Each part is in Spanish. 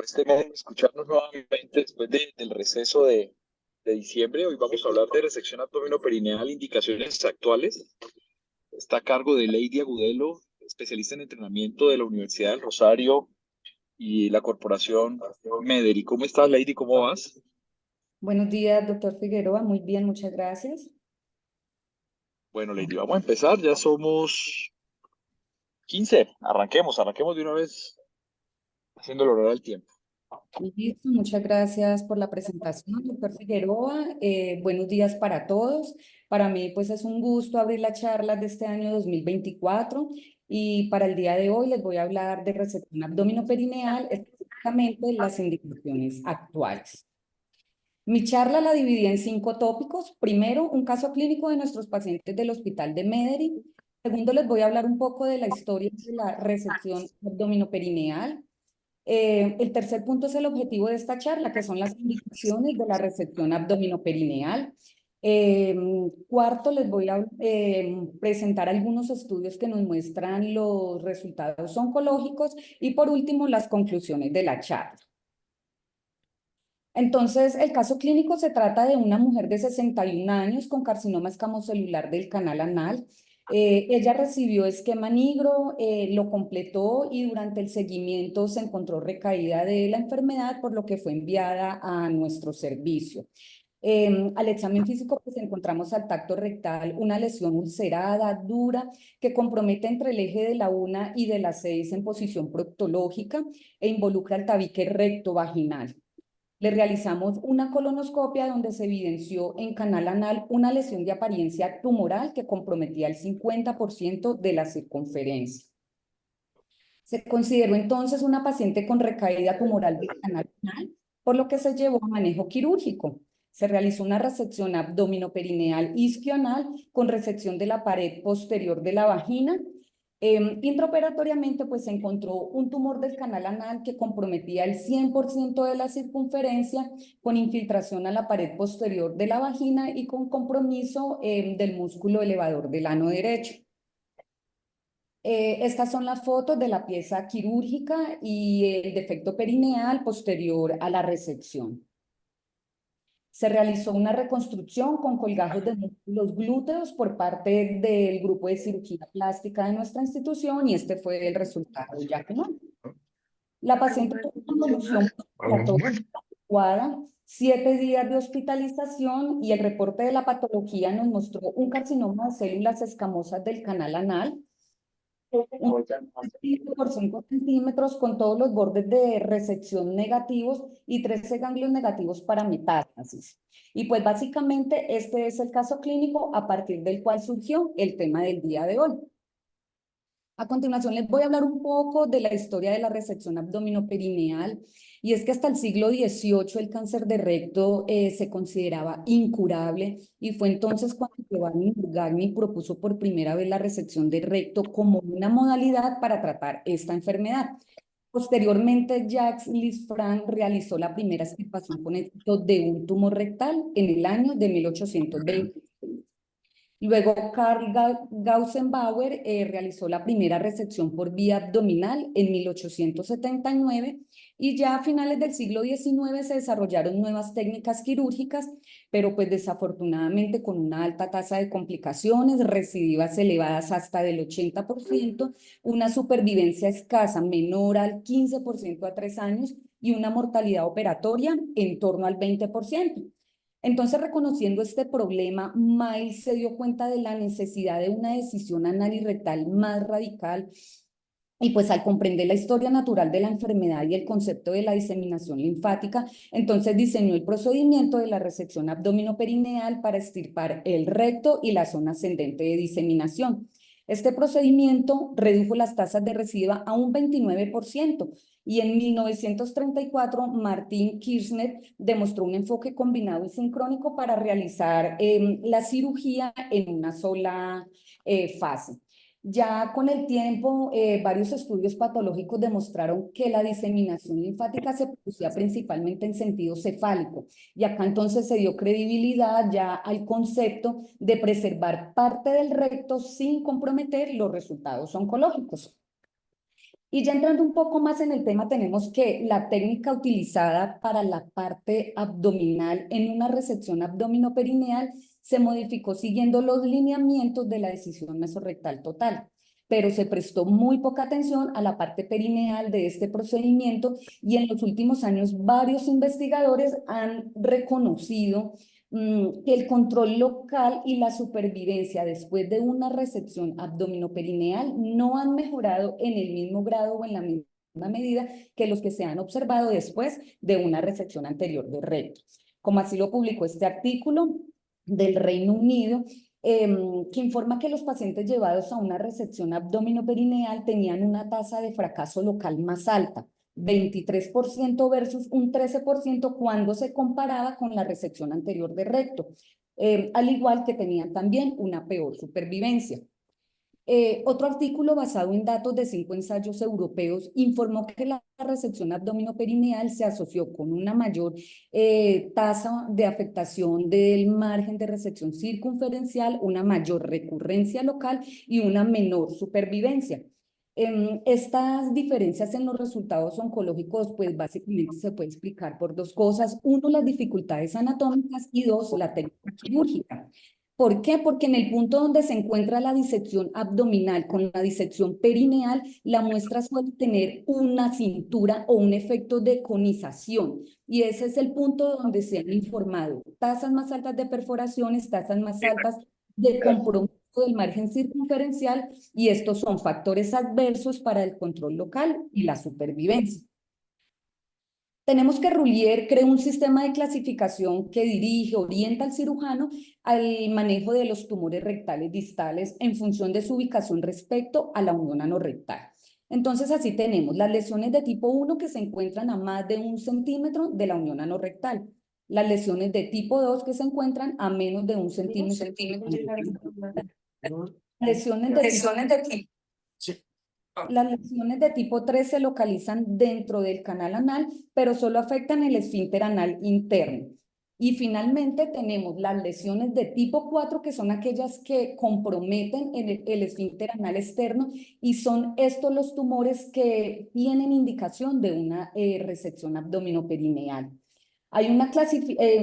este mes escucharnos nuevamente después del receso de diciembre. Hoy vamos a hablar de resección abdominoperineal, indicaciones actuales. Está a cargo de Lady Agudelo, especialista en entrenamiento de la Universidad del Rosario y la Corporación Mederi. ¿Cómo estás, Lady? ¿Cómo vas? Buenos días, doctor Figueroa. Muy bien, muchas gracias. Bueno, Lady, vamos a empezar. Ya somos 15. Arranquemos de una vez haciendo el honor al tiempo. Listo, muchas gracias por la presentación, doctor Figueroa. Buenos días para todos. Para mí, pues es un gusto abrir la charla de este año 2024 y para el día de hoy les voy a hablar de resección abdominoperineal, específicamente las indicaciones actuales. Mi charla la dividí en 5 tópicos. Primero, un caso clínico de nuestros pacientes del Hospital de Medellín. Segundo, les voy a hablar un poco de la historia de la resección abdominoperineal. El tercer punto es el objetivo de esta charla, que son las indicaciones de la resección abdominoperineal. Cuarto, les voy a presentar algunos estudios que nos muestran los resultados oncológicos y por último, las conclusiones de la charla. Entonces, el caso clínico se trata de una mujer de 61 años con carcinoma escamocelular del canal anal. Ella recibió esquema negro, lo completó y durante el seguimiento se encontró recaída de la enfermedad, por lo que fue enviada a nuestro servicio. Al examen físico, pues encontramos al tacto rectal una lesión ulcerada, dura, que compromete entre el eje de la 1 y de la 6 en posición proctológica e involucra el tabique recto vaginal. Le realizamos una colonoscopia donde se evidenció en canal anal una lesión de apariencia tumoral que comprometía el 50% de la circunferencia. Se consideró entonces una paciente con recaída tumoral del canal anal, por lo que se llevó a manejo quirúrgico. Se realizó una resección abdominoperineal isquioanal con resección de la pared posterior de la vagina. Intraoperatoriamente, pues se encontró un tumor del canal anal que comprometía el 100% de la circunferencia, con infiltración a la pared posterior de la vagina y con compromiso del músculo elevador del ano derecho. Estas son las fotos de la pieza quirúrgica y el defecto perineal posterior a la resección. Se realizó una reconstrucción con colgajos de músculos glúteos por parte del grupo de cirugía plástica de nuestra institución y este fue el resultado ya que no. La paciente tuvo una evolución respiratoria adecuada, 7 días de hospitalización y el reporte de la patología nos mostró un carcinoma de células escamosas del canal anal, un por 5 centímetros con todos los bordes de resección negativos y 13 ganglios negativos para metástasis. Y pues básicamente este es el caso clínico a partir del cual surgió el tema del día de hoy. A continuación les voy a hablar un poco de la historia de la resección abdominoperineal y es que hasta el siglo XVIII el cáncer de recto se consideraba incurable y fue entonces cuando Giovanni Burgagni propuso por primera vez la resección de recto como una modalidad para tratar esta enfermedad. Posteriormente, Jacques Lisfranc realizó la primera extirpación con éxito de un tumor rectal en el año de 1820. Luego, Karl Gausenbauer realizó la primera resección por vía abdominal en 1879 y ya a finales del siglo XIX se desarrollaron nuevas técnicas quirúrgicas, pero pues desafortunadamente con una alta tasa de complicaciones, recidivas elevadas hasta del 80%, una supervivencia escasa menor al 15% a 3 años y una mortalidad operatoria en torno al 20%. Entonces, reconociendo este problema, Miles se dio cuenta de la necesidad de una decisión anal y rectal más radical y pues al comprender la historia natural de la enfermedad y el concepto de la diseminación linfática, entonces diseñó el procedimiento de la resección abdominoperineal para extirpar el recto y la zona ascendente de diseminación. Este procedimiento redujo las tasas de recidiva a un 29% y en 1934 Martin Kirchner demostró un enfoque combinado y sincrónico para realizar la cirugía en una sola fase. Ya con el tiempo, varios estudios patológicos demostraron que la diseminación linfática se producía principalmente en sentido cefálico. Y acá entonces se dio credibilidad ya al concepto de preservar parte del recto sin comprometer los resultados oncológicos. Y ya entrando un poco más en el tema, tenemos que la técnica utilizada para la parte abdominal en una resección abdominoperineal se modificó siguiendo los lineamientos de la decisión mesorrectal total, pero se prestó muy poca atención a la parte perineal de este procedimiento y en los últimos años varios investigadores han reconocido que el control local y la supervivencia después de una resección abdominoperineal no han mejorado en el mismo grado o en la misma medida que los que se han observado después de una resección anterior de recto. Como así lo publicó este artículo del Reino Unido, que informa que los pacientes llevados a una resección abdominoperineal tenían una tasa de fracaso local más alta, 23% versus un 13% cuando se comparaba con la resección anterior de recto, al igual que tenían también una peor supervivencia. Otro artículo basado en datos de 5 ensayos europeos informó que la resección abdominoperineal se asoció con una mayor tasa de afectación del margen de resección circunferencial, una mayor recurrencia local y una menor supervivencia. Estas diferencias en los resultados oncológicos, pues básicamente se puede explicar por dos cosas. Uno, las dificultades anatómicas y dos, la técnica quirúrgica. ¿Por qué? Porque en el punto donde se encuentra la disección abdominal con la disección perineal, la muestra suele tener una cintura o un efecto de conización. Y ese es el punto donde se han informado tasas más altas de perforaciones, tasas más altas de compromiso del margen circunferencial, y estos son factores adversos para el control local y la supervivencia. Tenemos que Roulier creó un sistema de clasificación que dirige, orienta al cirujano al manejo de los tumores rectales distales en función de su ubicación respecto a la unión anorrectal. Entonces, así tenemos las lesiones de tipo 1 que se encuentran a más de 1 centímetro de la unión anorrectal. Las lesiones de tipo 2 que se encuentran a menos de 1 centímetro. Lesiones de tipo Las lesiones de tipo 3 se localizan dentro del canal anal, pero solo afectan el esfínter anal interno. Y finalmente tenemos las lesiones de tipo 4, que son aquellas que comprometen el esfínter anal externo, y son estos los tumores que tienen indicación de una resección abdominoperineal. Hay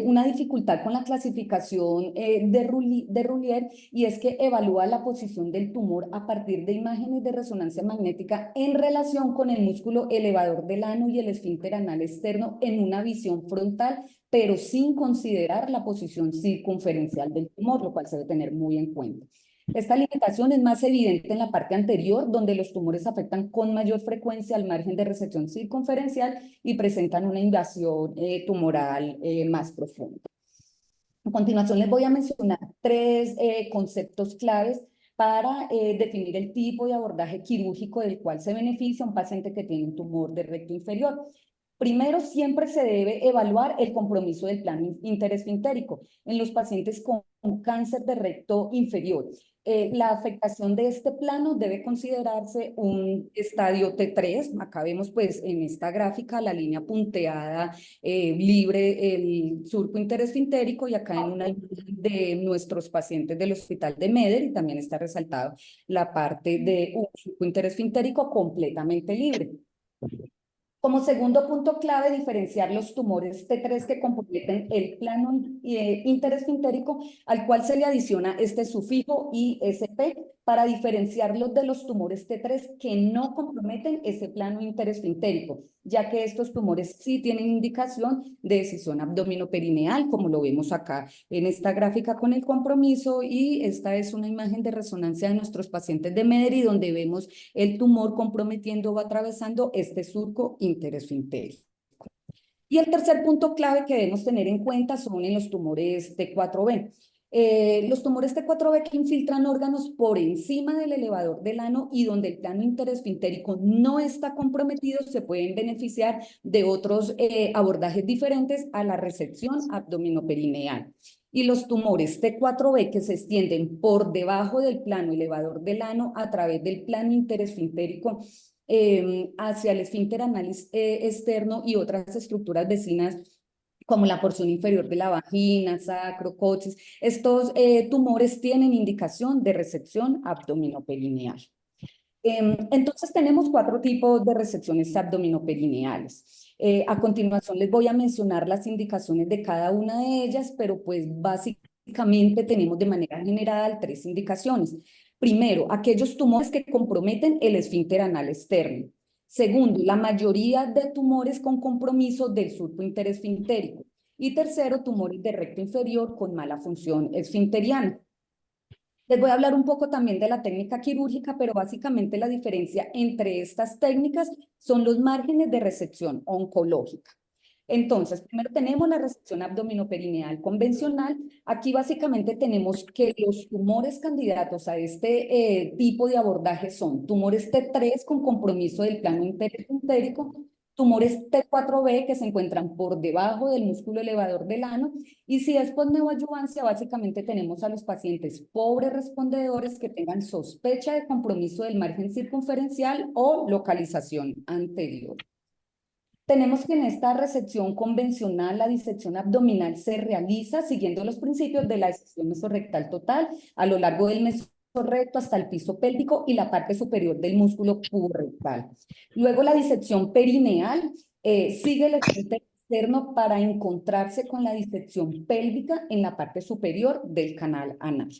una dificultad con la clasificación de Roulier, y es que evalúa la posición del tumor a partir de imágenes de resonancia magnética en relación con el músculo elevador del ano y el esfínter anal externo en una visión frontal, pero sin considerar la posición circunferencial del tumor, lo cual se debe tener muy en cuenta. Esta limitación es más evidente en la parte anterior, donde los tumores afectan con mayor frecuencia al margen de resección circunferencial y presentan una invasión tumoral más profunda. A continuación les voy a mencionar tres conceptos claves para definir el tipo de abordaje quirúrgico del cual se beneficia un paciente que tiene un tumor de recto inferior. Primero, siempre se debe evaluar el compromiso del plano interesfintérico en los pacientes con cáncer de recto inferior. La afectación de este plano debe considerarse un estadio T3. Acá vemos pues en esta gráfica la línea punteada libre, el surco interesfintérico, y acá en una de nuestros pacientes del hospital de Meder, y también está resaltado la parte de un surco interesfintérico completamente libre. Como segundo punto clave, diferenciar los tumores T3 que comprometen el plano interesfintérico, al cual se le adiciona este sufijo ISP para diferenciarlos de los tumores T3 que no comprometen ese plano interesfintérico, ya que estos tumores sí tienen indicación de decisión abdominoperineal, como lo vemos acá en esta gráfica con el compromiso, y esta es una imagen de resonancia de nuestros pacientes de Mederi, donde vemos el tumor comprometiendo o atravesando este surco interesfintérico. Y el tercer punto clave que debemos tener en cuenta son en los tumores T4B. Los tumores T4B que infiltran órganos por encima del elevador del ano y donde el plano interesfintérico no está comprometido, se pueden beneficiar de otros abordajes diferentes a la resección abdominoperineal. Y los tumores T4B que se extienden por debajo del plano elevador del ano a través del plano interesfintérico hacia el esfínter anal externo y otras estructuras vecinas como la porción inferior de la vagina, sacro, coxis. Estos tumores tienen indicación de resección abdominoperineal. Entonces tenemos 4 tipos de resecciones abdominoperineales. A continuación les voy a mencionar las indicaciones de cada una de ellas, pero pues básicamente tenemos de manera general 3 indicaciones. Primero, aquellos tumores que comprometen el esfínter anal externo. Segundo, la mayoría de tumores con compromiso del surco interesfintérico. Y tercero, tumores de recto inferior con mala función esfinteriana. Les voy a hablar un poco también de la técnica quirúrgica, pero básicamente la diferencia entre estas técnicas son los márgenes de resección oncológica. Entonces, primero tenemos la resección abdominoperineal convencional. Aquí básicamente tenemos que los tumores candidatos a este tipo de abordaje son tumores T3 con compromiso del plano interesfintérico, tumores T4B que se encuentran por debajo del músculo elevador del ano, y si es por neoadyuvancia, básicamente tenemos a los pacientes pobres respondedores que tengan sospecha de compromiso del margen circunferencial o localización anterior. Tenemos que en esta resección convencional, la disección abdominal se realiza siguiendo los principios de la disección mesorrectal total a lo largo del mesorrecto hasta el piso pélvico y la parte superior del músculo puborectal. Luego la disección perineal sigue el esfínter externo para encontrarse con la disección pélvica en la parte superior del canal anal.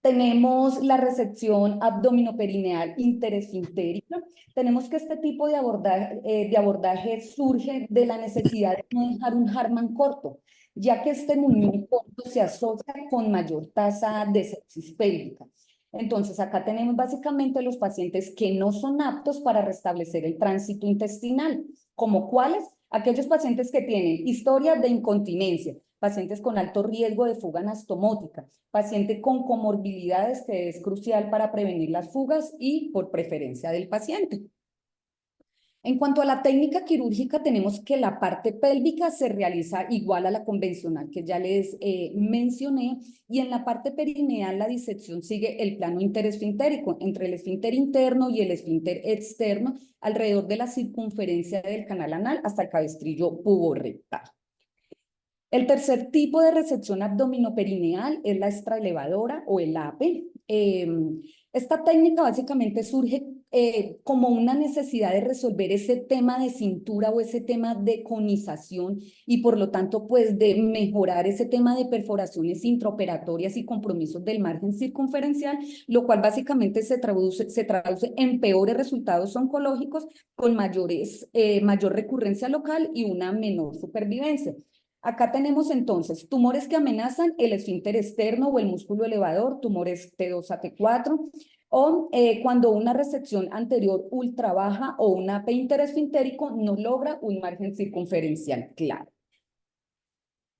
Tenemos la resección abdominoperineal interesfintérica. Tenemos que este tipo de abordaje surge de la necesidad de no dejar un Hartmann corto, ya que este muñón corto se asocia con mayor tasa de sepsis pélvica. Entonces, acá tenemos básicamente los pacientes que no son aptos para restablecer el tránsito intestinal, como cuáles, aquellos pacientes que tienen historia de incontinencia, pacientes con alto riesgo de fuga anastomótica, paciente con comorbilidades que es crucial para prevenir las fugas y por preferencia del paciente. En cuanto a la técnica quirúrgica, tenemos que la parte pélvica se realiza igual a la convencional que ya les mencioné, y en la parte perineal la disección sigue el plano interesfintérico entre el esfínter interno y el esfínter externo alrededor de la circunferencia del canal anal hasta el cabestrillo puborectal. El tercer tipo de resección abdominoperineal es la extraelevadora o el APE. Esta técnica básicamente surge como una necesidad de resolver ese tema de cintura o ese tema de conización y por lo tanto pues de mejorar ese tema de perforaciones intraoperatorias y compromisos del margen circunferencial, lo cual básicamente se traduce en peores resultados oncológicos con mayor recurrencia local y una menor supervivencia. Acá tenemos entonces tumores que amenazan el esfínter externo o el músculo elevador, tumores T2 a T4, o cuando una resección anterior ultra baja o un AP interesfintérico no logra un margen circunferencial claro.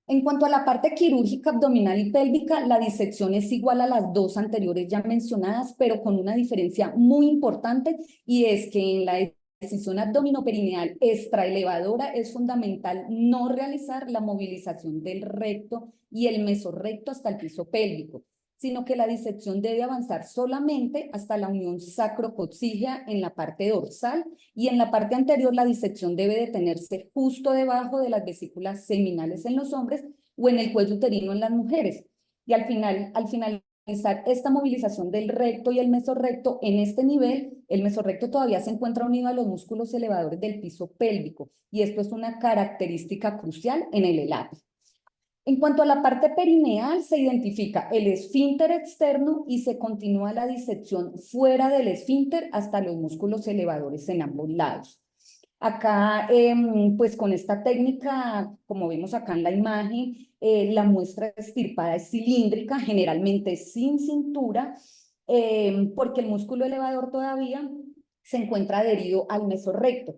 En cuanto a la parte quirúrgica abdominal y pélvica, la disección es igual a las 2 anteriores ya mencionadas, pero con una diferencia muy importante, y es que en la decisión abdominoperineal extraelevadora es fundamental no realizar la movilización del recto y el mesorrecto hasta el piso pélvico, sino que la disección debe avanzar solamente hasta la unión sacrococcígea en la parte dorsal, y en la parte anterior la disección debe detenerse justo debajo de las vesículas seminales en los hombres o en el cuello uterino en las mujeres. Y al finalizar esta movilización del recto y el mesorrecto en este nivel, el mesorrecto todavía se encuentra unido a los músculos elevadores del piso pélvico, y esto es una característica crucial en el ELAP. En cuanto a la parte perineal, se identifica el esfínter externo y se continúa la disección fuera del esfínter hasta los músculos elevadores en ambos lados. Acá, pues con esta técnica, como vemos acá en la imagen, la muestra extirpada es cilíndrica, generalmente sin cintura, porque el músculo elevador todavía se encuentra adherido al mesorrecto.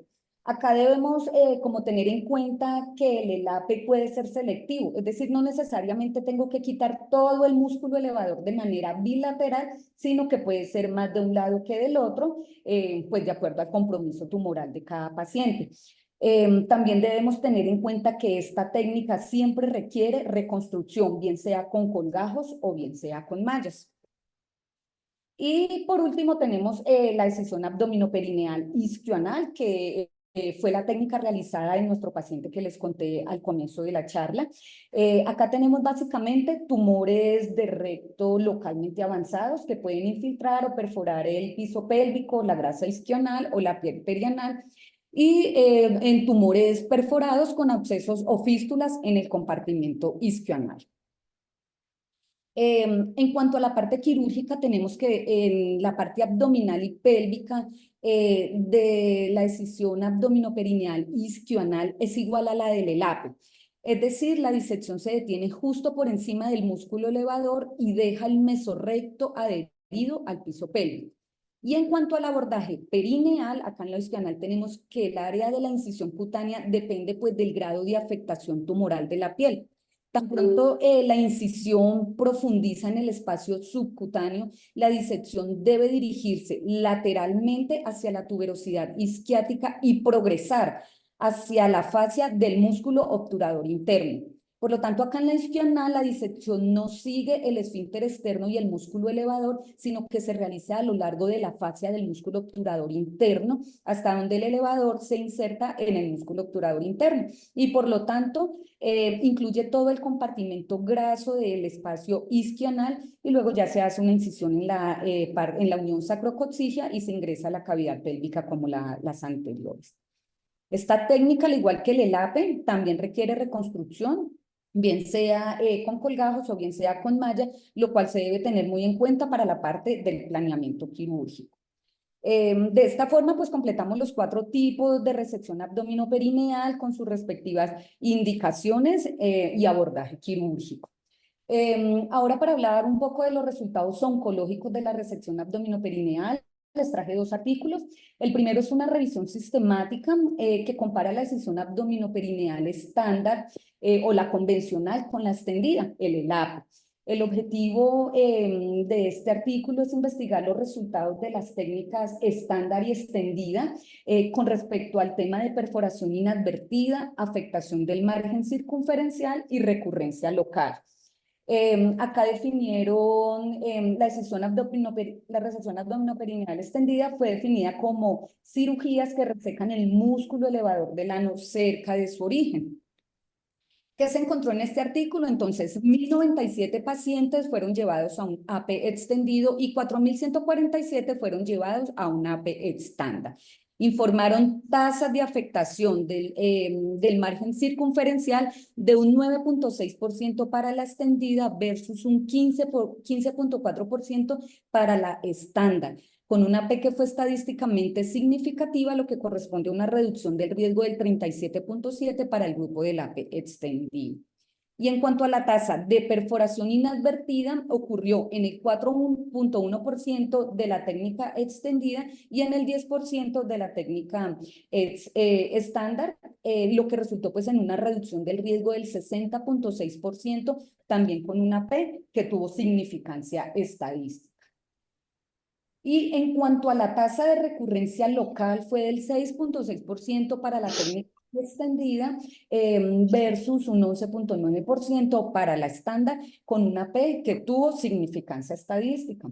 Acá debemos como tener en cuenta que el ELAPE puede ser selectivo, es decir, no necesariamente tengo que quitar todo el músculo elevador de manera bilateral, sino que puede ser más de un lado que del otro, pues de acuerdo al compromiso tumoral de cada paciente. También debemos tener en cuenta que esta técnica siempre requiere reconstrucción, bien sea con colgajos o bien sea con mallas. Y por último tenemos la decisión abdominoperineal isquioanal, que fue la técnica realizada en nuestro paciente que les conté al comienzo de la charla. Acá tenemos básicamente tumores de recto localmente avanzados que pueden infiltrar o perforar el piso pélvico, la grasa isquional o la piel perianal, y en tumores perforados con abscesos o fístulas en el compartimento isquioanal. En cuanto a la parte quirúrgica, tenemos que en la parte abdominal y pélvica de la decisión abdominoperineal isquioanal es igual a la del ELAPE. Es decir, la disección se detiene justo por encima del músculo elevador y deja el mesorrecto adherido al piso pélvico. Y en cuanto al abordaje perineal, acá en la isquioanal tenemos que el área de la incisión cutánea depende pues del grado de afectación tumoral de la piel. Tan pronto la incisión profundiza en el espacio subcutáneo, la disección debe dirigirse lateralmente hacia la tuberosidad isquiática y progresar hacia la fascia del músculo obturador interno. Por lo tanto, acá en la isquional la disección no sigue el esfínter externo y el músculo elevador, sino que se realiza a lo largo de la fascia del músculo obturador interno, hasta donde el elevador se inserta en el músculo obturador interno. Y por lo tanto, incluye todo el compartimento graso del espacio isquional y luego ya se hace una incisión en la unión sacrococcígea y se ingresa a la cavidad pélvica como las anteriores. Esta técnica, al igual que el ELAPE, también requiere reconstrucción, bien sea con colgajos o bien sea con malla, lo cual se debe tener muy en cuenta para la parte del planeamiento quirúrgico. De esta forma, pues completamos los 4 tipos de resección abdominoperineal con sus respectivas indicaciones y abordaje quirúrgico. Ahora, para hablar un poco de los resultados oncológicos de la resección abdominoperineal, les traje 2 artículos. El primero es una revisión sistemática que compara la decisión abdominoperineal estándar o la convencional con la extendida, el ELAP. El objetivo de este artículo es investigar los resultados de las técnicas estándar y extendida con respecto al tema de perforación inadvertida, afectación del margen circunferencial y recurrencia local. Acá definieron la resección abdominoperineal extendida fue definida como cirugías que resecan el músculo elevador del ano cerca de su origen. ¿Qué se encontró en este artículo? Entonces, 1.097 pacientes fueron llevados a un AP extendido y 4.147 fueron llevados a un AP estándar. Informaron tasas de afectación del margen circunferencial de un 9.6% para la extendida versus un 15.4% para la estándar, con una P que fue estadísticamente significativa, lo que corresponde a una reducción del riesgo del 37.7% para el grupo del AP extendido. Y en cuanto a la tasa de perforación inadvertida, ocurrió en el 4.1% de la técnica extendida y en el 10% de la técnica estándar, lo que resultó pues en una reducción del riesgo del 60.6%, también con una P que tuvo significancia estadística. Y en cuanto a la tasa de recurrencia local, fue del 6.6% para la técnica extendida versus un 11.9% para la estándar, con una P que tuvo significancia estadística.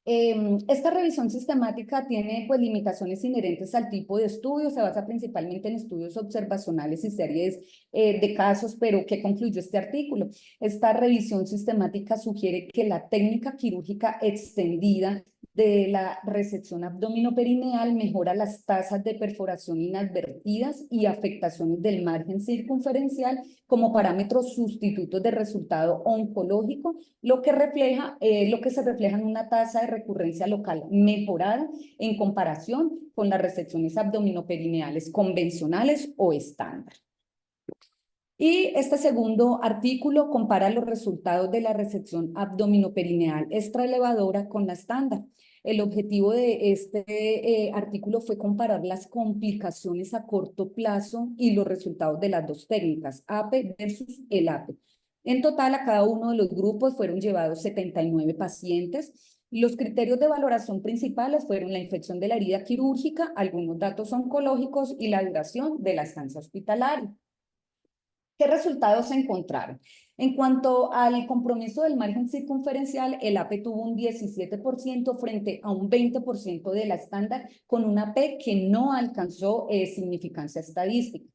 Esta revisión sistemática tiene pues limitaciones inherentes al tipo de estudio, se basa principalmente en estudios observacionales y series de casos, pero ¿qué concluyó este artículo? Esta revisión sistemática sugiere que la técnica quirúrgica extendida de la resección abdominoperineal mejora las tasas de perforación inadvertidas y afectaciones del margen circunferencial como parámetros sustitutos de resultado oncológico, lo que se refleja en una tasa de recurrencia local mejorada en comparación con las resecciones abdominoperineales convencionales o estándar. Y este segundo artículo compara los resultados de la resección abdominoperineal extraelevadora con la estándar. El objetivo de este artículo fue comparar las complicaciones a corto plazo y los resultados de las 2 técnicas, AP versus el AP. En total, a cada uno de los grupos fueron llevados 79 pacientes. Los criterios de valoración principales fueron la infección de la herida quirúrgica, algunos datos oncológicos y la duración de la estancia hospitalaria. ¿Qué resultados se encontraron? En cuanto al compromiso del margen circunferencial, el AP tuvo un 17% frente a un 20% de la estándar, con una P que no alcanzó significancia estadística.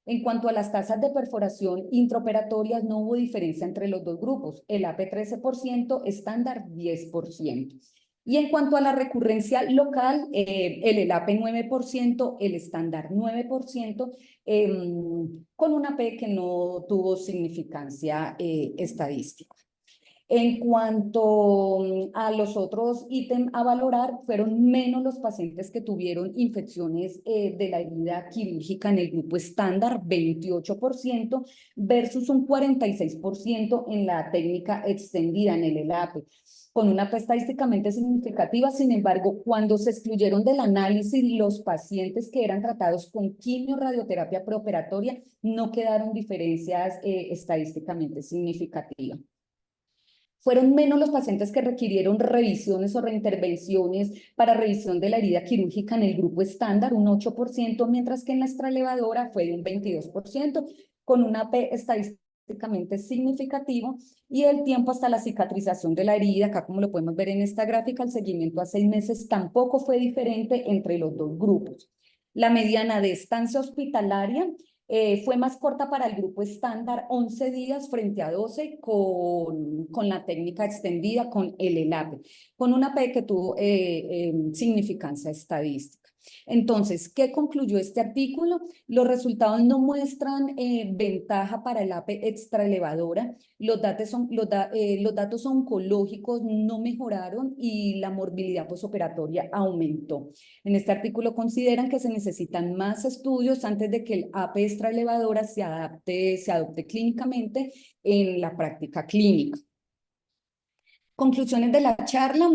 En cuanto a las tasas de perforación intraoperatorias, no hubo diferencia entre los dos grupos, el AP 13%, estándar 10%. Y en cuanto a la recurrencia local, el ELAPE 9%, el estándar 9%, con una P que no tuvo significancia estadística. En cuanto a los otros ítems a valorar, fueron menos los pacientes que tuvieron infecciones de la herida quirúrgica en el grupo estándar, 28%, versus un 46% en la técnica extendida en el ELAPE, con una P estadísticamente significativa. Sin embargo, cuando se excluyeron del análisis los pacientes que eran tratados con quimio-radioterapia preoperatoria, no quedaron diferencias estadísticamente significativas. Fueron menos los pacientes que requirieron revisiones o reintervenciones para revisión de la herida quirúrgica en el grupo estándar, un 8%, mientras que en la extralevadora fue de un 22%, con una P estadísticamente significativo, y el tiempo hasta la cicatrización de la herida, acá como lo podemos ver en esta gráfica, el seguimiento a 6 meses tampoco fue diferente entre los dos grupos. La mediana de estancia hospitalaria fue más corta para el grupo estándar, 11 días frente a 12 con la técnica extendida, con el ELAPE, con una P que tuvo significancia estadística. Entonces, ¿qué concluyó este artículo? Los resultados no muestran ventaja para el AP extraelevadora. Los datos oncológicos no mejoraron y la morbilidad posoperatoria aumentó. En este artículo consideran que se necesitan más estudios antes de que el AP extraelevadora se adopte clínicamente en la práctica clínica. Conclusiones de la charla,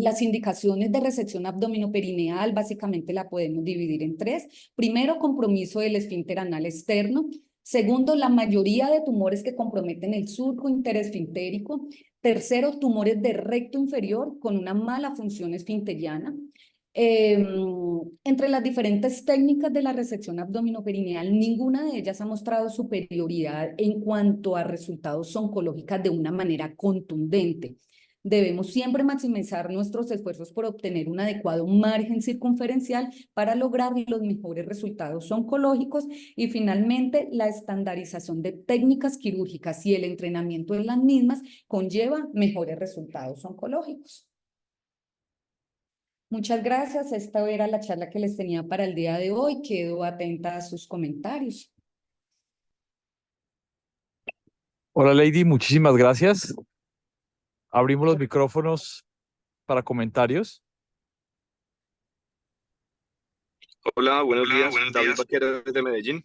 las indicaciones de resección abdominoperineal básicamente la podemos dividir en tres. Primero, compromiso del esfínter anal externo. Segundo, la mayoría de tumores que comprometen el surco interesfintérico. Tercero, tumores de recto inferior con una mala función esfinteriana. Entre las diferentes técnicas de la resección abdominoperineal, ninguna de ellas ha mostrado superioridad en cuanto a resultados oncológicos de una manera contundente. Debemos siempre maximizar nuestros esfuerzos por obtener un adecuado margen circunferencial para lograr los mejores resultados oncológicos, y finalmente la estandarización de técnicas quirúrgicas y el entrenamiento en las mismas conlleva mejores resultados oncológicos. Muchas gracias. Esta era la charla que les tenía para el día de hoy. Quedo atenta a sus comentarios. Hola Lady, muchísimas gracias. Abrimos los micrófonos para comentarios. Hola, buenos días. David Vaquero desde Medellín. ¿Me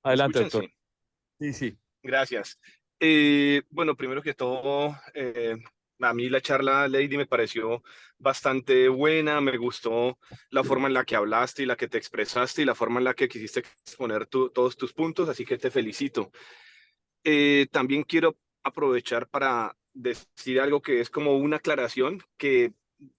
Adelante, escuchan? doctor. Sí. Sí. Gracias. Bueno, primero que todo, a mí la charla, Lady, me pareció bastante buena. Me gustó la forma en la que hablaste y la que te expresaste y la forma en la que quisiste exponer todos tus puntos, así que te felicito. También quiero aprovechar para decir algo que es como una aclaración que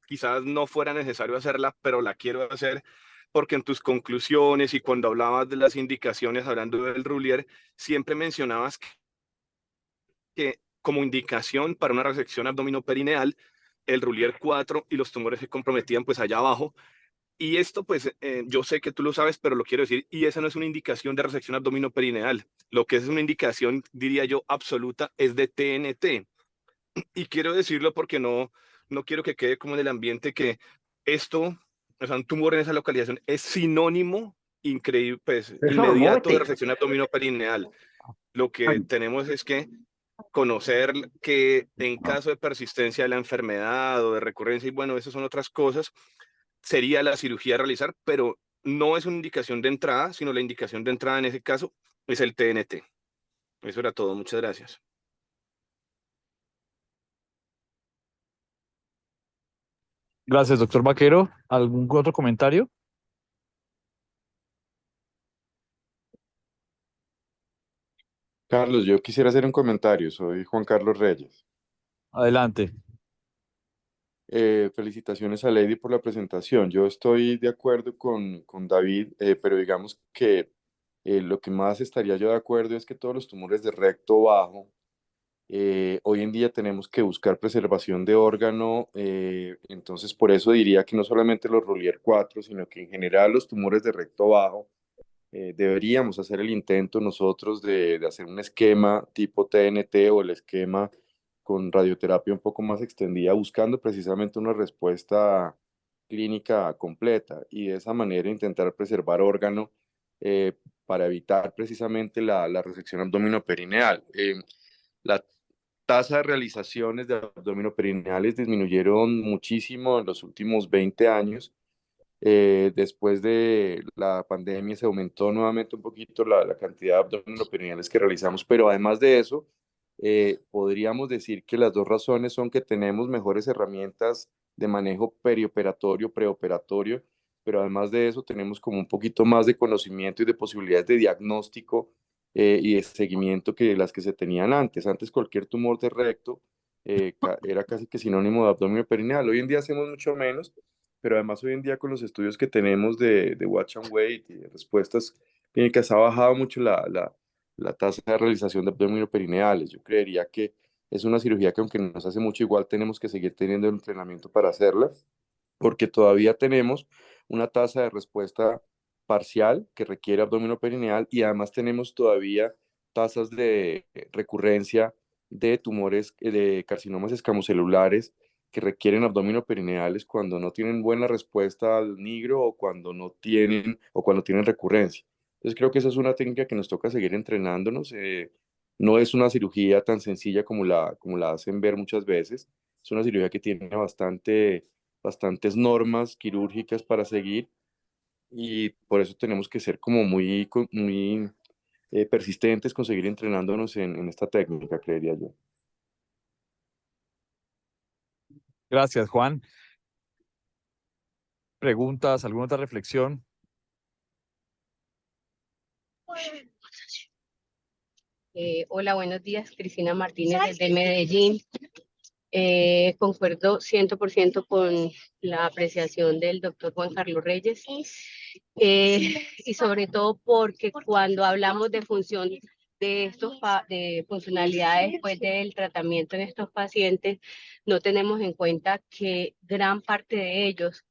quizás no fuera necesario hacerla, pero la quiero hacer porque en tus conclusiones y cuando hablabas de las indicaciones, hablando del Rulier, siempre mencionabas que como indicación para una resección abdominoperineal, el Rulier 4 y los tumores se comprometían pues allá abajo. Y esto, pues, yo sé que tú lo sabes, pero lo quiero decir, y esa no es una indicación de resección abdominoperineal. Lo que es una indicación, diría yo, absoluta, es de TNT. Y quiero decirlo porque no quiero que quede como en el ambiente que esto, o sea, un tumor en esa localización es sinónimo increíble, pues, inmediato de resección abdominoperineal. Lo que tenemos es que conocer que en caso de persistencia de la enfermedad o de recurrencia, y bueno, esas son otras cosas, sería la cirugía a realizar, pero no es una indicación de entrada, sino la indicación de entrada en ese caso es el TNT. Eso era todo. Muchas gracias. Gracias, doctor Vaquero. ¿Algún otro comentario? Carlos, yo quisiera hacer un comentario. Soy Juan Carlos Reyes. Adelante. Felicitaciones a Lady por la presentación. Yo estoy de acuerdo con David, pero digamos que Lo que más estaría yo de acuerdo es que todos los tumores de recto bajo, hoy en día tenemos que buscar preservación de órgano, entonces por eso diría que no solamente los Rolier 4, sino que en general los tumores de recto bajo, deberíamos hacer el intento nosotros de hacer un esquema tipo TNT o el esquema con radioterapia un poco más extendida, buscando precisamente una respuesta clínica completa y de esa manera intentar preservar órgano, eh, para evitar precisamente la resección abdominoperineal. La tasa de realizaciones de abdominoperineales disminuyeron muchísimo en los últimos 20 años. Después de la pandemia se aumentó nuevamente un poquito la cantidad de abdominoperineales que realizamos, pero además de eso, podríamos decir que las dos razones son que tenemos mejores herramientas de manejo perioperatorio, preoperatorio, pero además de eso tenemos como un poquito más de conocimiento y de posibilidades de diagnóstico, y de seguimiento que las que se tenían antes. Antes cualquier tumor de recto, era casi que sinónimo de abdomen perineal. Hoy en día hacemos mucho menos, pero además hoy en día con los estudios que tenemos de Watch and Wait y de respuestas clínicas ha bajado mucho la tasa de realización de abdominoperineales. Yo creería que es una cirugía que aunque nos hace mucho, igual tenemos que seguir teniendo el entrenamiento para hacerla, porque todavía tenemos una tasa de respuesta parcial que requiere abdominoperineal y además tenemos todavía tasas de recurrencia de tumores, de carcinomas escamocelulares que requieren abdominoperineales cuando no tienen buena respuesta al nigro o cuando tienen recurrencia. Entonces creo que esa es una técnica que nos toca seguir entrenándonos. No es una cirugía tan sencilla como la hacen ver muchas veces. Es una cirugía que tiene bastantes normas quirúrgicas para seguir y por eso tenemos que ser como muy persistentes con seguir entrenándonos en esta técnica, creería yo. Gracias, Juan. ¿Preguntas? ¿Alguna otra reflexión? Hola, buenos días. Cristina Martínez desde Medellín. Concuerdo 100% con la apreciación del doctor Juan Carlos Reyes, y sobre todo porque cuando hablamos de función de funcionalidades después del tratamiento en estos pacientes, no tenemos en cuenta que gran parte de ellos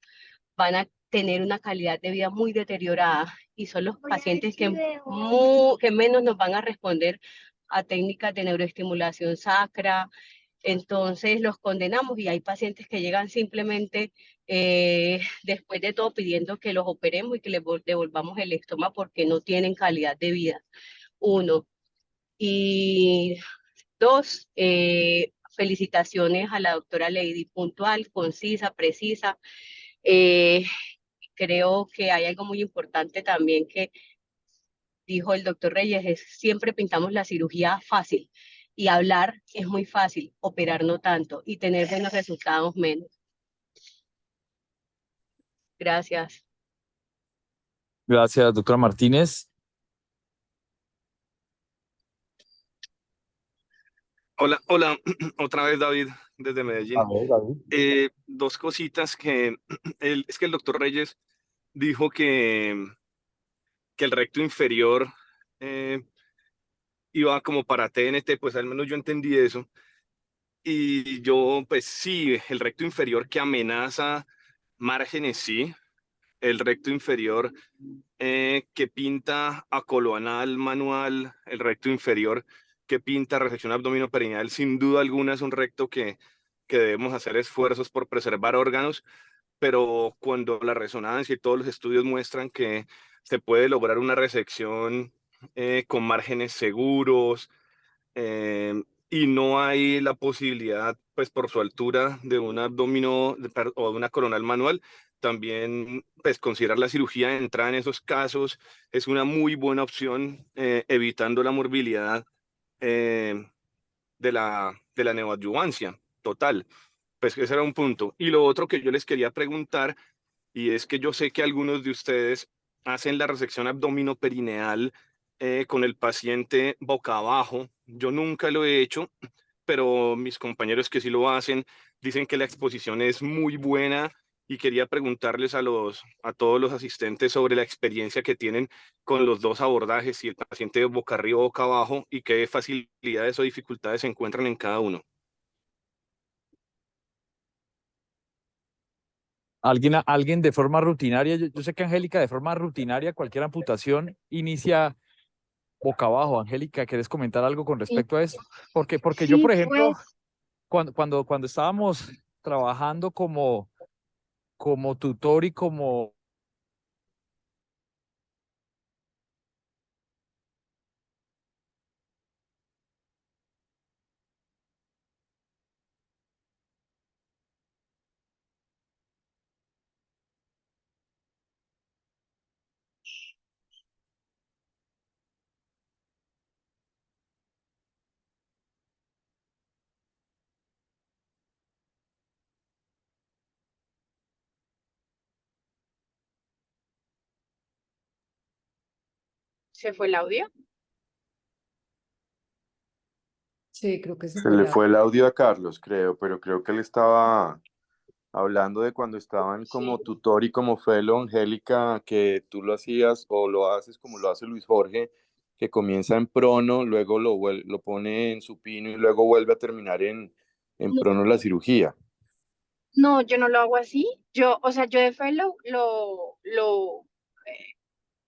van a tener una calidad de vida muy deteriorada y son los pacientes que menos nos van a responder a técnicas de neuroestimulación sacra. Entonces los condenamos y hay pacientes que llegan simplemente después de todo pidiendo que los operemos y que les devolvamos el estoma porque no tienen calidad de vida. Uno. Y dos, felicitaciones a la doctora Lady, puntual, concisa, precisa. Creo que hay algo muy importante también que dijo el doctor Reyes, es siempre pintamos la cirugía fácil y hablar es muy fácil, operar no tanto y tener buenos resultados menos. Gracias. Gracias, doctora Martínez. Hola, hola, otra vez David desde Medellín. A ver, David. Dos cositas que es que el doctor Reyes dijo que el recto inferior eh, iba como para TNT, pues al menos yo entendí eso. Y yo, pues sí, el recto inferior que amenaza márgenes, sí. El recto inferior que pinta acoloanal manual, el recto inferior que pinta resección abdominoperineal, sin duda alguna es un recto que debemos hacer esfuerzos por preservar órganos, pero cuando la resonancia y todos los estudios muestran que se puede lograr una resección con márgenes seguros, eh, y no hay la posibilidad, pues por su altura, de un abdomino o de una coronal manual, también pues considerar la cirugía de entrada en esos casos es una muy buena opción, evitando la morbilidad eh, de la neoadyuvancia total. Pues ese era un punto. Y lo otro que yo les quería preguntar, y es que yo sé que algunos de ustedes hacen la resección abdominoperineal con el paciente boca abajo. Yo nunca lo he hecho, pero mis compañeros que sí lo hacen dicen que la exposición es muy buena y quería preguntarles a todos los asistentes sobre la experiencia que tienen con los dos abordajes, si el paciente boca arriba o boca abajo, y qué facilidades o dificultades se encuentran en cada uno. Alguien de forma rutinaria, yo sé que Angélica de forma rutinaria cualquier amputación inicia boca abajo. Angélica, ¿quieres comentar algo con Sí, respecto a eso? Porque yo, sí, por ejemplo, pues, cuando estábamos trabajando como tutor y como se fue el audio. Sí, creo que se Se fue le la... fue el audio a Carlos, creo, pero creo que él estaba hablando de cuando estaban como Sí. tutor y como fellow, Angélica, que tú lo hacías o lo haces como lo hace Luis Jorge, que comienza en prono, luego lo pone en supino y luego vuelve a terminar en No, prono la cirugía. no, yo no lo hago así. Yo, o sea, yo de fellow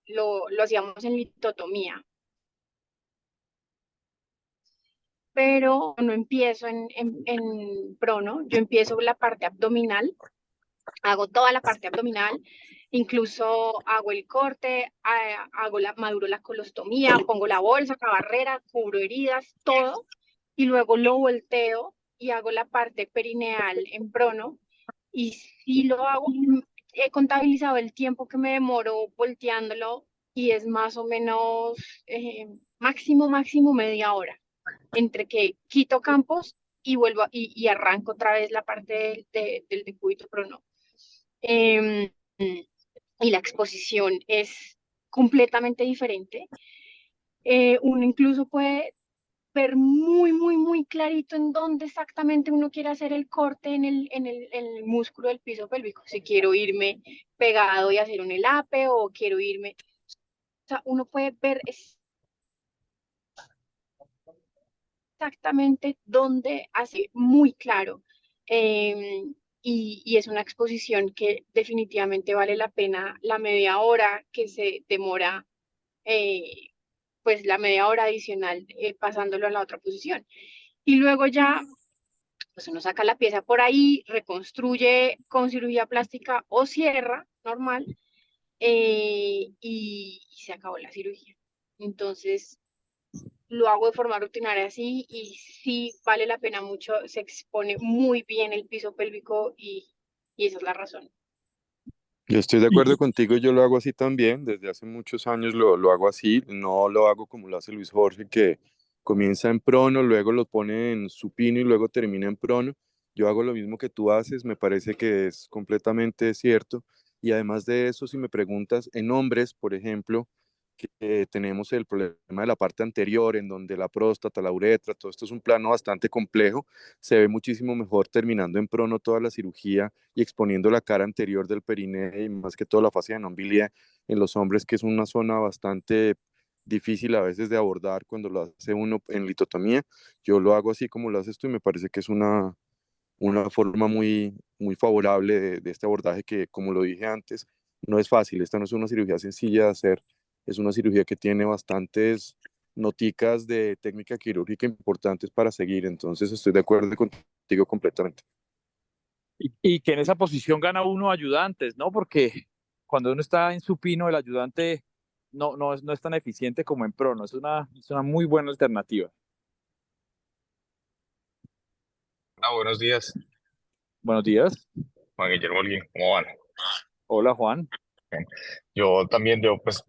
lo hacíamos en litotomía, pero no empiezo en prono, yo empiezo la parte abdominal, hago toda la parte abdominal, incluso hago el corte, maduro la colostomía, pongo la bolsa, cabarrera, cubro heridas, todo, y luego lo volteo y hago la parte perineal en prono, y si lo hago, he contabilizado el tiempo que me demoro volteándolo y es más o menos máximo media hora, entre que quito campos y vuelvo y arranco otra vez la parte del decúbito prono. Em, y la exposición es completamente diferente. Uno incluso puede ver muy clarito en dónde exactamente uno quiere hacer el corte en el músculo del piso pélvico. Si quiero irme pegado y hacer un elape o quiero irme, o sea, uno puede ver exactamente dónde hace muy claro. Y es una exposición que definitivamente vale la pena la media hora que se demora, eh, pues la media hora adicional pasándolo a la otra posición. Y luego ya, pues uno saca la pieza por ahí, reconstruye con cirugía plástica o cierra normal, y se acabó la cirugía. Entonces, lo hago de forma rutinaria así y sí vale la pena mucho, se expone muy bien el piso pélvico y esa es la razón. Yo estoy de y, acuerdo contigo, yo lo hago así también, desde hace muchos años lo hago así, no lo hago como lo hace Luis Jorge, que comienza en prono, luego lo pone en supino y luego termina en prono. Yo hago lo mismo que tú haces, me parece que es completamente cierto. Y además de eso, si me preguntas, en hombres, por ejemplo, que tenemos el problema de la parte anterior, en donde la próstata, la uretra, todo esto es un plano bastante complejo, se ve muchísimo mejor terminando en prono toda la cirugía y exponiendo la cara anterior del periné y más que todo la fascia de non biliae en los hombres, que es una zona bastante difícil a veces de abordar cuando lo hace uno en litotomía. Yo lo hago así como lo haces tú y me parece que es una forma muy favorable de este abordaje que, como lo dije antes, no es fácil. Esta no es una cirugía sencilla de hacer, es una cirugía que tiene bastantes noticas de técnica quirúrgica importantes para seguir. Entonces estoy de acuerdo contigo completamente. y que en esa posición gana uno ayudantes, ¿no? Porque cuando uno está en supino, el ayudante no es tan eficiente como en prono. Es una muy buena alternativa. Buenos días, Buenos días. Juan Guillermo Holguín, ¿cómo van? Hola, Juan. Bien. Yo también, yo pues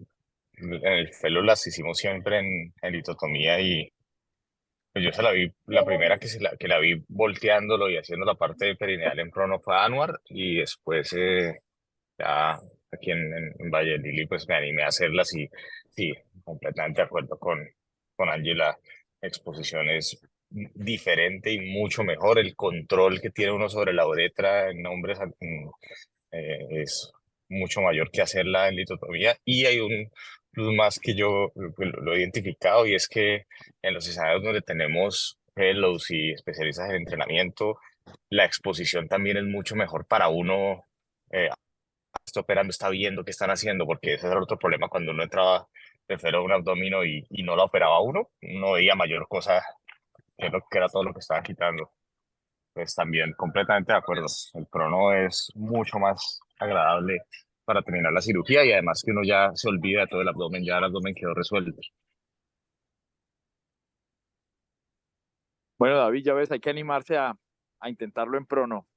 en el Felo las hicimos siempre en litotomía y pues yo se la vi, la primera que la vi volteándolo y haciendo la parte perineal en prono fue a Anwar y después ya aquí en Valle del Lili pues me animé a hacerlas y sí, completamente de acuerdo con Ángela, exposición es diferente y mucho mejor el control que tiene uno sobre la uretra en hombres es mucho mayor que hacerla en litotomía. Y hay un plus más que yo lo he identificado, y es que en los escenarios donde tenemos fellows y especialistas en entrenamiento, la exposición también es mucho mejor para uno. Está operando, está viendo qué están haciendo, porque ese era otro problema cuando uno entraba de fellow a un abdomino y no la operaba uno veía mayor cosa que era todo lo que estaban quitando. Pues también completamente de acuerdo. El prono es mucho más agradable para terminar la cirugía, y además que uno ya se olvida de todo el abdomen, ya el abdomen quedó resuelto. Bueno, David, ya ves, hay que animarse a intentarlo en prono.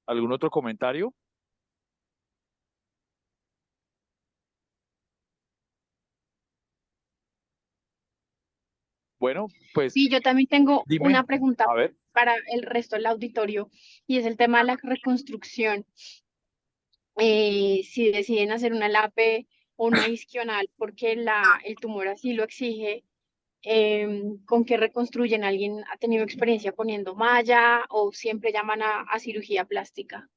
¿Algún otro comentario? Bueno, pues Sí, yo también tengo una dime, pregunta a ver. para el resto del auditorio y es el tema de la reconstrucción. Si deciden hacer una LAPE o una isquional porque el tumor así lo exige, ¿con qué reconstruyen? ¿Alguien ha tenido experiencia poniendo malla o siempre llaman a cirugía plástica?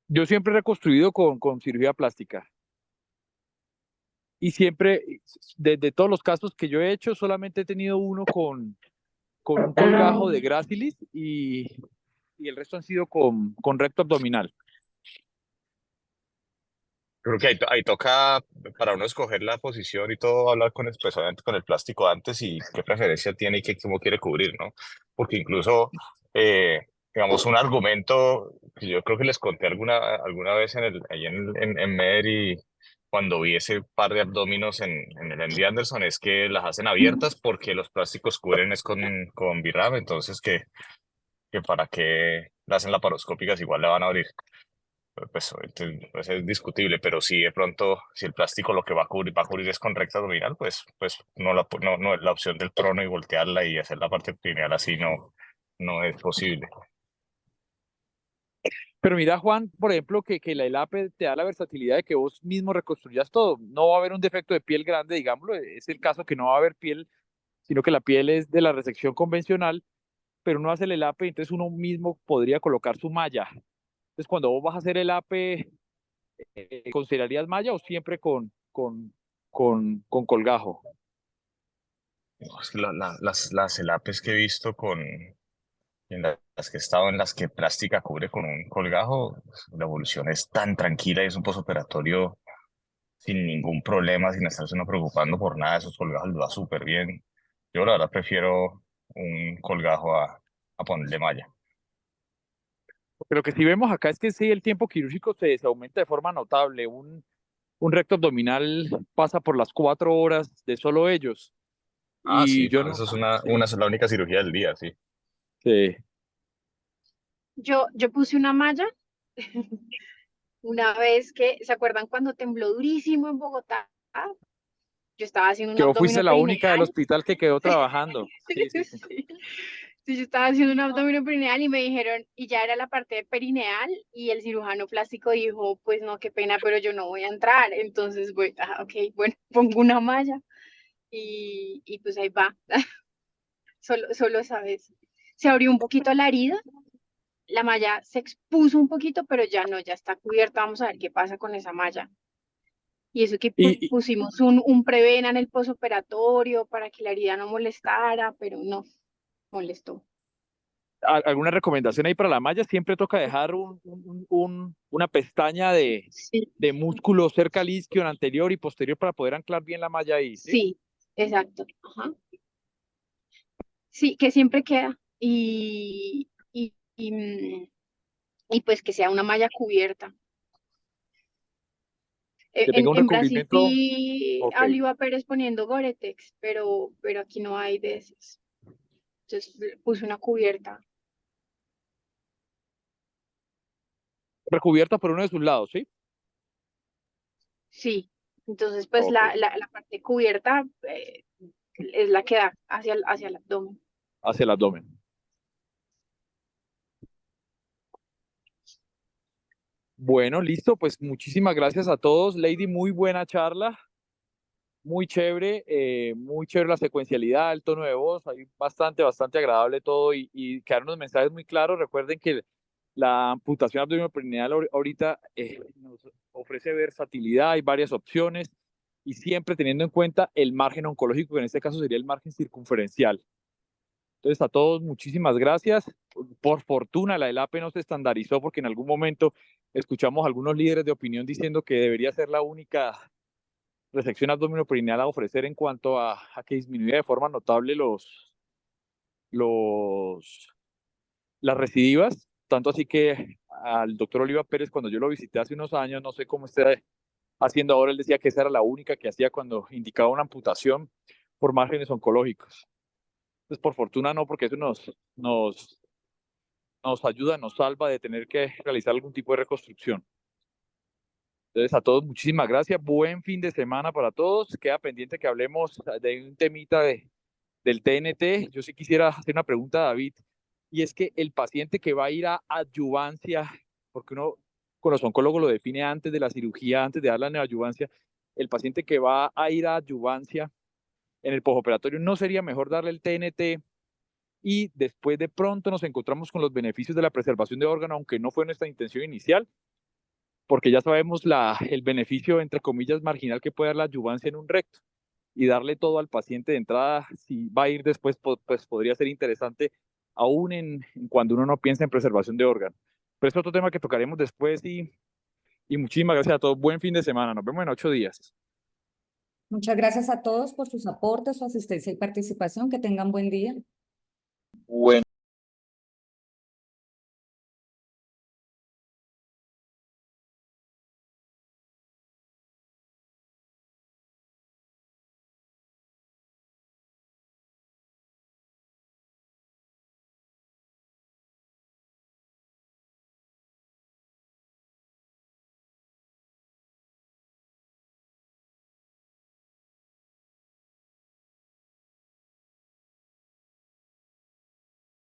Yo siempre he reconstruido con cirugía plástica. Y siempre, de todos los casos que yo he hecho, solamente he tenido uno con un colgajo de Gracilis y el resto han sido con recto abdominal. Creo que ahí toca, para uno escoger la posición y todo, hablar con con el plástico antes, y qué preferencia tiene y qué cómo quiere cubrir, ¿no? Porque incluso, digamos, un argumento que yo creo que les conté alguna vez ahí en Med, y cuando vi ese par de abdóminos en el MD Anderson, es que las hacen abiertas porque los plásticos cubren es con VRAM. Entonces que para qué la hacen laparoscópicas, igual la van a abrir. Pues, pues es discutible, pero si de pronto, si el plástico lo que va a cubrir es con recta abdominal, pues no, la opción del prono y voltearla y hacer la parte pineal así no es posible. Pero mira, Juan, por ejemplo, que la ELAPE te da la versatilidad de que vos mismo reconstruyas todo. No va a haber un defecto de piel grande, digámoslo. Es el caso que no va a haber piel, sino que la piel es de la resección convencional, pero uno hace el ELAPE, entonces uno mismo podría colocar su malla. Entonces, cuando vos vas a hacer el ELAPE, ¿considerarías malla o siempre con colgajo? Las ELAPes que he visto las que he estado, en las que plástica cubre con un colgajo, la evolución es tan tranquila y es un posoperatorio sin ningún problema, sin estarse uno preocupando por nada. Esos colgajos los da súper bien. Yo la verdad prefiero un colgajo a ponerle malla. Porque lo que sí vemos acá es que sí, el tiempo quirúrgico se aumenta de forma notable. Un recto abdominal pasa por las 4 horas de solo ellos. Ah, Y sí, yo pero no. eso es la única cirugía del día, sí. Sí. Yo puse una malla una vez que, ¿se acuerdan cuando tembló durísimo en Bogotá? Yo estaba haciendo un Que vos fuiste abdomen la única del perineal. hospital que quedó trabajando. Sí, sí, sí. Sí. Sí, yo estaba haciendo un abdomen perineal y me dijeron, y ya era la parte de perineal, y el cirujano plástico dijo, pues no, qué pena, pero yo no voy a entrar. Entonces, voy, ok, bueno, pongo una malla y pues ahí va. Solo esa vez. Se abrió un poquito la herida, la malla se expuso un poquito, pero ya no, ya está cubierta. Vamos a ver qué pasa con esa malla. Y eso que Y pusimos un prevena en el posoperatorio para que la herida no molestara, pero no, molestó. alguna recomendación ahí para la malla, siempre toca dejar una pestaña Sí, de músculo cerca al isquion anterior y posterior para poder anclar bien la malla ahí, ¿sí? sí, exacto. Ajá. Sí, que siempre queda. Y pues que sea una malla cubierta. Que tenga un En Brasil recubrimiento. vi Ok. a Oliva Pérez poniendo Gore-Tex, pero aquí no hay de esas. Entonces puse una cubierta. Recubierta por uno de sus lados, ¿sí? Sí, entonces pues Ok. la parte cubierta es la que da hacia el abdomen. Hacia el abdomen. Bueno, listo, pues muchísimas gracias a todos. Lady, muy buena charla. muy chévere la secuencialidad, el tono de voz, ahí bastante agradable todo y quedaron unos mensajes muy claros. Recuerden que la amputación abdominoperineal ahorita nos ofrece versatilidad, hay varias opciones y siempre teniendo en cuenta el margen oncológico, que en este caso sería el margen circunferencial. Entonces, a todos, muchísimas gracias. Por fortuna, la ELAPE no se estandarizó porque en algún momento escuchamos a algunos líderes de opinión diciendo que debería ser la única resección abdominoperineal a ofrecer en cuanto a que disminuya de forma notable las recidivas. Tanto así que al doctor Oliva Pérez, cuando yo lo visité hace unos años, no sé cómo está haciendo ahora, él decía que esa era la única que hacía cuando indicaba una amputación por márgenes oncológicos. Entonces, por fortuna no, porque eso nos ayuda, nos salva de tener que realizar algún tipo de reconstrucción. Entonces, a todos, muchísimas gracias. Buen fin de semana para todos. Queda pendiente que hablemos de un temita del TNT. Yo sí quisiera hacer una pregunta a David, y es que el paciente que va a ir a adyuvancia, porque uno con los oncólogos lo define antes de la cirugía, antes de dar la neoadyuvancia, el paciente que va a ir a adyuvancia en el postoperatorio, ¿no sería mejor darle el TNT y después de pronto nos encontramos con los beneficios de la preservación de órgano, aunque no fue nuestra intención inicial? Porque ya sabemos el beneficio, entre comillas, marginal que puede dar la adyuvancia en un recto, y darle todo al paciente de entrada, si va a ir después, pues podría ser interesante, aún en cuando uno no piensa en preservación de órgano. Pero es otro tema que tocaremos después y muchísimas gracias a todos. Buen fin de semana. Nos vemos en 8 días. Muchas gracias a todos por sus aportes, su asistencia y participación. Que tengan buen día. Bueno.